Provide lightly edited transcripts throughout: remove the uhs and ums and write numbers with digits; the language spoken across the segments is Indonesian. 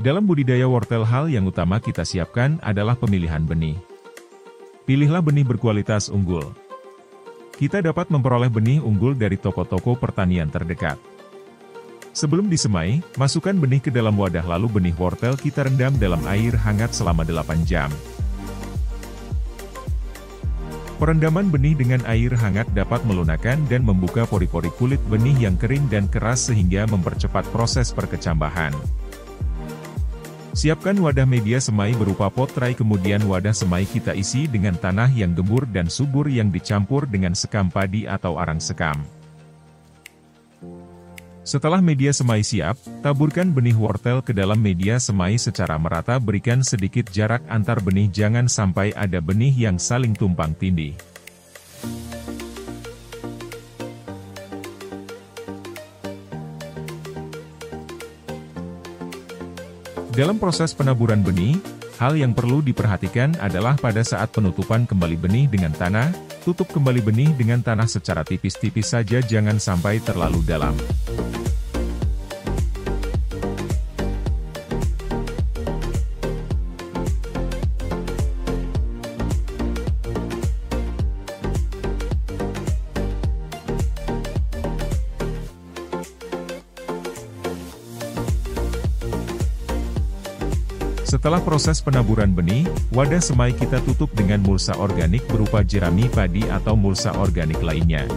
Dalam budidaya wortel hal yang utama kita siapkan adalah pemilihan benih. Pilihlah benih berkualitas unggul. Kita dapat memperoleh benih unggul dari toko-toko pertanian terdekat. Sebelum disemai, masukkan benih ke dalam wadah lalu benih wortel kita rendam dalam air hangat selama 8 jam. Perendaman benih dengan air hangat dapat melunakkan dan membuka pori-pori kulit benih yang kering dan keras sehingga mempercepat proses perkecambahan. Siapkan wadah media semai berupa pot tray kemudian wadah semai kita isi dengan tanah yang gembur dan subur yang dicampur dengan sekam padi atau arang sekam. Setelah media semai siap, taburkan benih wortel ke dalam media semai secara merata berikan sedikit jarak antar benih jangan sampai ada benih yang saling tumpang tindih. Dalam proses penaburan benih, hal yang perlu diperhatikan adalah pada saat penutupan kembali benih dengan tanah, tutup kembali benih dengan tanah secara tipis-tipis saja jangan sampai terlalu dalam. Setelah proses penaburan benih, wadah semai kita tutup dengan mulsa organik berupa jerami padi atau mulsa organik lainnya.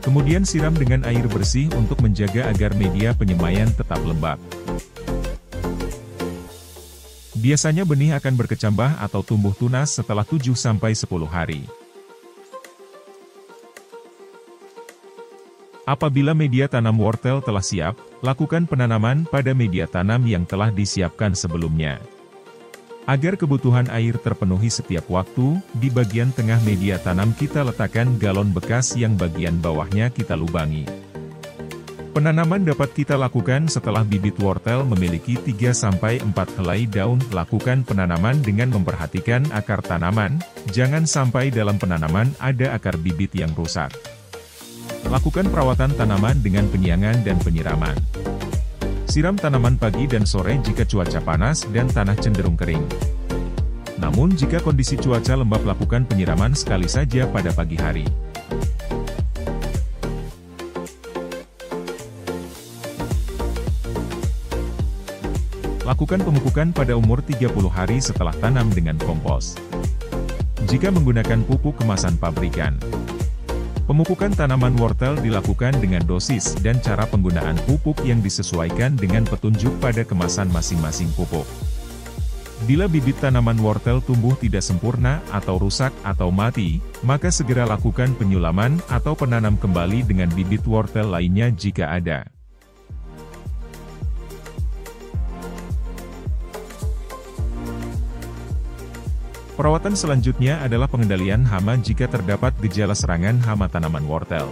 Kemudian siram dengan air bersih untuk menjaga agar media penyemaian tetap lembab. Biasanya benih akan berkecambah atau tumbuh tunas setelah 7-10 hari. Apabila media tanam wortel telah siap, lakukan penanaman pada media tanam yang telah disiapkan sebelumnya. Agar kebutuhan air terpenuhi setiap waktu, di bagian tengah media tanam kita letakkan galon bekas yang bagian bawahnya kita lubangi. Penanaman dapat kita lakukan setelah bibit wortel memiliki 3-4 helai daun. Lakukan penanaman dengan memperhatikan akar tanaman, jangan sampai dalam penanaman ada akar bibit yang rusak. Lakukan perawatan tanaman dengan penyiangan dan penyiraman. Siram tanaman pagi dan sore jika cuaca panas dan tanah cenderung kering. Namun jika kondisi cuaca lembab lakukan penyiraman sekali saja pada pagi hari. Lakukan pemupukan pada umur 30 hari setelah tanam dengan kompos. Jika menggunakan pupuk kemasan pabrikan, pemupukan tanaman wortel dilakukan dengan dosis dan cara penggunaan pupuk yang disesuaikan dengan petunjuk pada kemasan masing-masing pupuk. Bila bibit tanaman wortel tumbuh tidak sempurna atau rusak atau mati, maka segera lakukan penyulaman atau penanam kembali dengan bibit wortel lainnya jika ada. Perawatan selanjutnya adalah pengendalian hama jika terdapat gejala serangan hama tanaman wortel.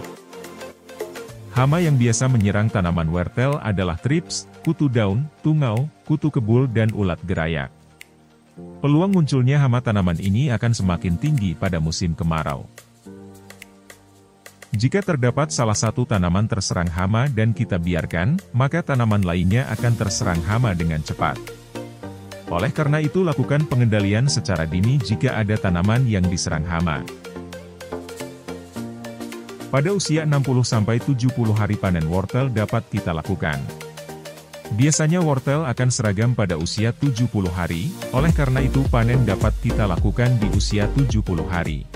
Hama yang biasa menyerang tanaman wortel adalah trips, kutu daun, tungau, kutu kebul dan ulat gerayak. Peluang munculnya hama tanaman ini akan semakin tinggi pada musim kemarau. Jika terdapat salah satu tanaman terserang hama dan kita biarkan, maka tanaman lainnya akan terserang hama dengan cepat. Oleh karena itu lakukan pengendalian secara dini jika ada tanaman yang diserang hama. Pada usia 60-70 hari panen wortel dapat kita lakukan. Biasanya wortel akan seragam pada usia 70 hari, oleh karena itu panen dapat kita lakukan di usia 70 hari.